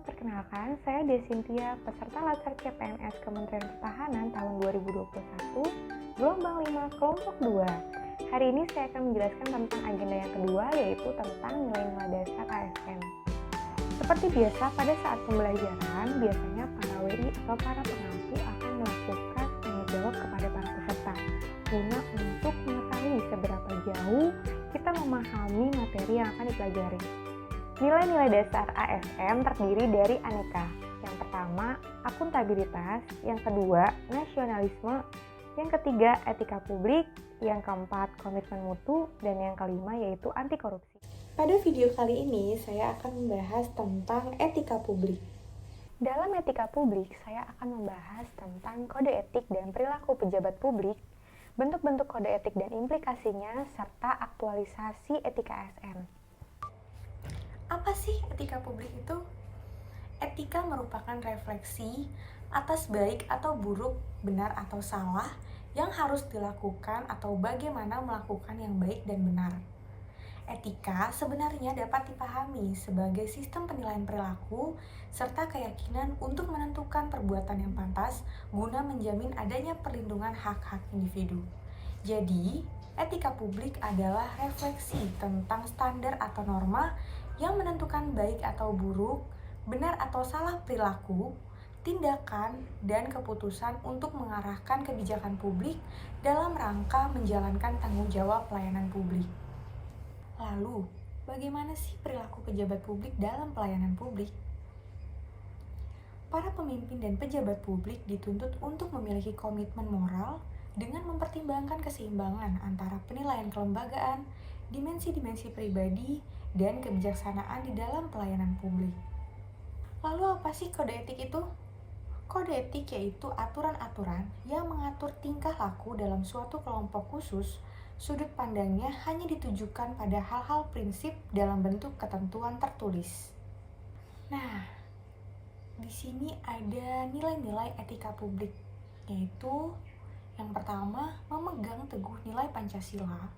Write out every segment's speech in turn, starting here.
perkenalkan, saya Desintia, peserta Latsar CPNS Kementerian Pertahanan tahun 2021, gelombang 5, kelompok 2. Hari ini saya akan menjelaskan tentang agenda yang kedua, yaitu tentang nilai-nilai dasar ASN. Seperti biasa, pada saat pembelajaran, biasanya para WI atau para pengampu akan melakukan tanya jawab kepada para peserta, guna untuk mengetahui seberapa jauh kita memahami materi yang akan dipelajari. Nilai-nilai dasar ASN terdiri dari aneka. Yang pertama, akuntabilitas. Yang kedua, nasionalisme. Yang ketiga, etika publik. Yang keempat, komitmen mutu. Dan yang kelima, yaitu anti korupsi. Pada video kali ini, saya akan membahas tentang etika publik. Dalam etika publik, saya akan membahas tentang kode etik dan perilaku pejabat publik, bentuk-bentuk kode etik dan implikasinya, serta aktualisasi etika ASN. Apa sih etika publik itu? Etika merupakan refleksi atas baik atau buruk, benar atau salah yang harus dilakukan atau bagaimana melakukan yang baik dan benar. Etika sebenarnya dapat dipahami sebagai sistem penilaian perilaku serta keyakinan untuk menentukan perbuatan yang pantas guna menjamin adanya perlindungan hak-hak individu. Jadi, etika publik adalah refleksi tentang standar atau norma yang menentukan baik atau buruk, benar atau salah perilaku, tindakan, dan keputusan untuk mengarahkan kebijakan publik dalam rangka menjalankan tanggung jawab pelayanan publik. Lalu, bagaimana sih perilaku pejabat publik dalam pelayanan publik? Para pemimpin dan pejabat publik dituntut untuk memiliki komitmen moral dengan mempertimbangkan keseimbangan antara penilaian kelembagaan, dimensi-dimensi pribadi, dan kebijaksanaan di dalam pelayanan publik. Lalu apa sih kode etik itu? Kode etik yaitu aturan-aturan yang mengatur tingkah laku dalam suatu kelompok khusus. Sudut pandangnya hanya ditujukan pada hal-hal prinsip dalam bentuk ketentuan tertulis. Nah, di sini ada nilai-nilai etika publik, yaitu yang pertama, memegang teguh nilai Pancasila,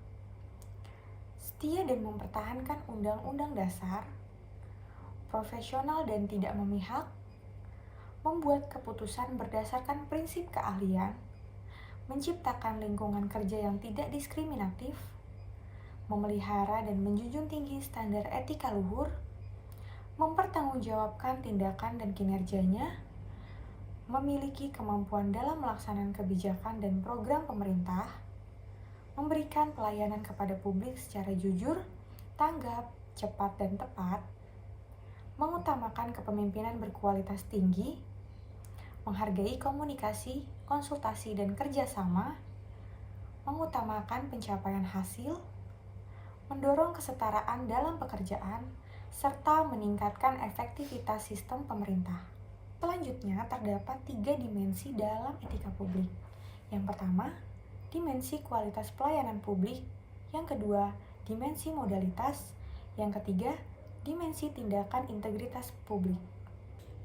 setia dan mempertahankan Undang-Undang Dasar, profesional dan tidak memihak, membuat keputusan berdasarkan prinsip keahlian, menciptakan lingkungan kerja yang tidak diskriminatif, memelihara dan menjunjung tinggi standar etika luhur, mempertanggungjawabkan tindakan dan kinerjanya, memiliki kemampuan dalam melaksanakan kebijakan dan program pemerintah, memberikan pelayanan kepada publik secara jujur, tanggap, cepat, dan tepat, mengutamakan kepemimpinan berkualitas tinggi, menghargai komunikasi, konsultasi, dan kerjasama, mengutamakan pencapaian hasil, mendorong kesetaraan dalam pekerjaan, serta meningkatkan efektivitas sistem pemerintah. Selanjutnya, terdapat 3 dimensi dalam etika publik. Yang pertama, dimensi kualitas pelayanan publik. Yang kedua, dimensi modalitas. Yang ketiga, dimensi tindakan integritas publik.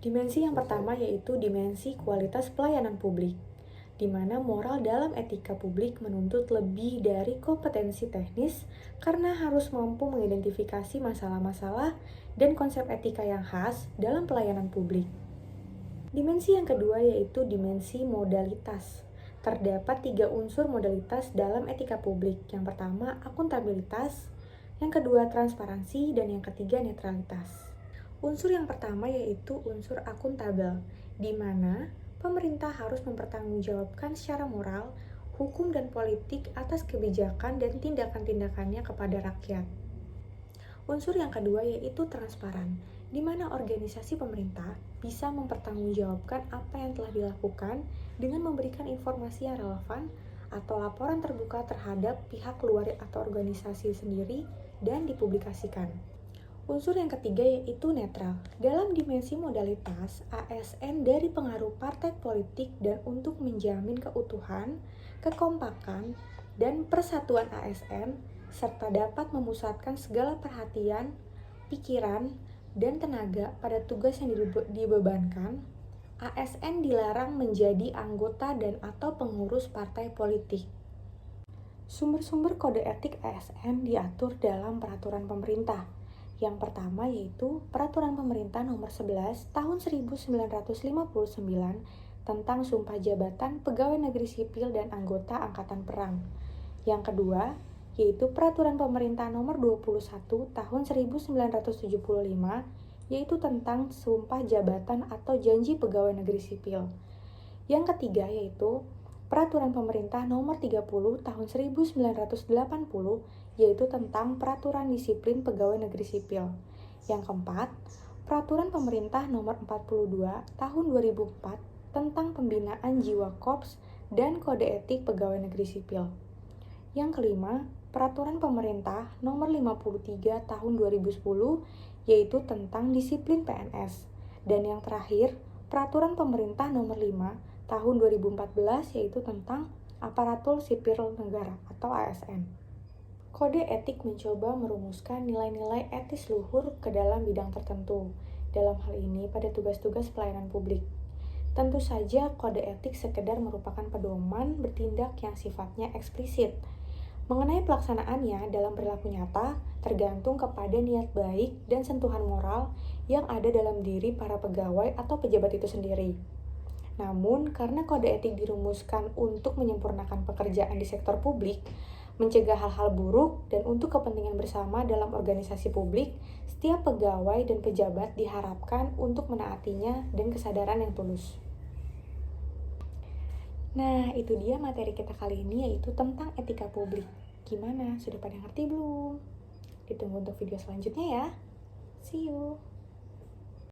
Dimensi yang pertama yaitu dimensi kualitas pelayanan publik, di mana moral dalam etika publik menuntut lebih dari kompetensi teknis karena harus mampu mengidentifikasi masalah-masalah dan konsep etika yang khas dalam pelayanan publik. Dimensi yang kedua yaitu dimensi modalitas. Terdapat 3 unsur modalitas dalam etika publik. Yang pertama, akuntabilitas, yang kedua, transparansi, dan yang ketiga, netralitas. Unsur yang pertama yaitu unsur akuntabel, di mana pemerintah harus mempertanggungjawabkan secara moral, hukum, dan politik atas kebijakan dan tindakan-tindakannya kepada rakyat. Unsur yang kedua yaitu transparan, di mana organisasi pemerintah bisa mempertanggungjawabkan apa yang telah dilakukan dengan memberikan informasi yang relevan atau laporan terbuka terhadap pihak luar atau organisasi sendiri dan dipublikasikan. Unsur yang ketiga yaitu netral. Dalam dimensi modalitas, ASN dari pengaruh partai politik dan untuk menjamin keutuhan, kekompakan, dan persatuan ASN, serta dapat memusatkan segala perhatian, pikiran, dan tenaga pada tugas yang dibebankan, ASN dilarang menjadi anggota dan atau pengurus partai politik. Sumber-sumber kode etik ASN diatur dalam peraturan pemerintah, Yang pertama yaitu Peraturan Pemerintah Nomor 11 Tahun 1959 tentang Sumpah Jabatan Pegawai Negeri Sipil dan Anggota Angkatan Perang. Yang kedua yaitu Peraturan Pemerintah Nomor 21 Tahun 1975 yaitu tentang Sumpah Jabatan atau Janji Pegawai Negeri Sipil. Yang ketiga yaitu Peraturan Pemerintah Nomor 30 Tahun 1980 yaitu tentang Peraturan Disiplin Pegawai Negeri Sipil. Yang keempat, Peraturan Pemerintah Nomor 42 Tahun 2004 tentang Pembinaan Jiwa Korps dan Kode Etik Pegawai Negeri Sipil. Yang kelima, Peraturan Pemerintah Nomor 53 Tahun 2010 yaitu tentang Disiplin PNS. Dan yang terakhir, Peraturan Pemerintah Nomor 5 Tahun 2014 yaitu tentang Aparatur Sipil Negara atau ASN. Kode etik mencoba merumuskan nilai-nilai etis luhur ke dalam bidang tertentu, dalam hal ini pada tugas-tugas pelayanan publik. Tentu saja kode etik sekedar merupakan pedoman bertindak yang sifatnya eksplisit. Mengenai pelaksanaannya dalam perilaku nyata, tergantung kepada niat baik dan sentuhan moral yang ada dalam diri para pegawai atau pejabat itu sendiri. Namun, karena kode etik dirumuskan untuk menyempurnakan pekerjaan di sektor publik, mencegah hal-hal buruk, dan untuk kepentingan bersama dalam organisasi publik, setiap pegawai dan pejabat diharapkan untuk menaatinya dan kesadaran yang tulus. Nah, itu dia materi kita kali ini, yaitu tentang etika publik. Gimana? Sudah pada ngerti belum? Ditunggu untuk video selanjutnya ya. See you!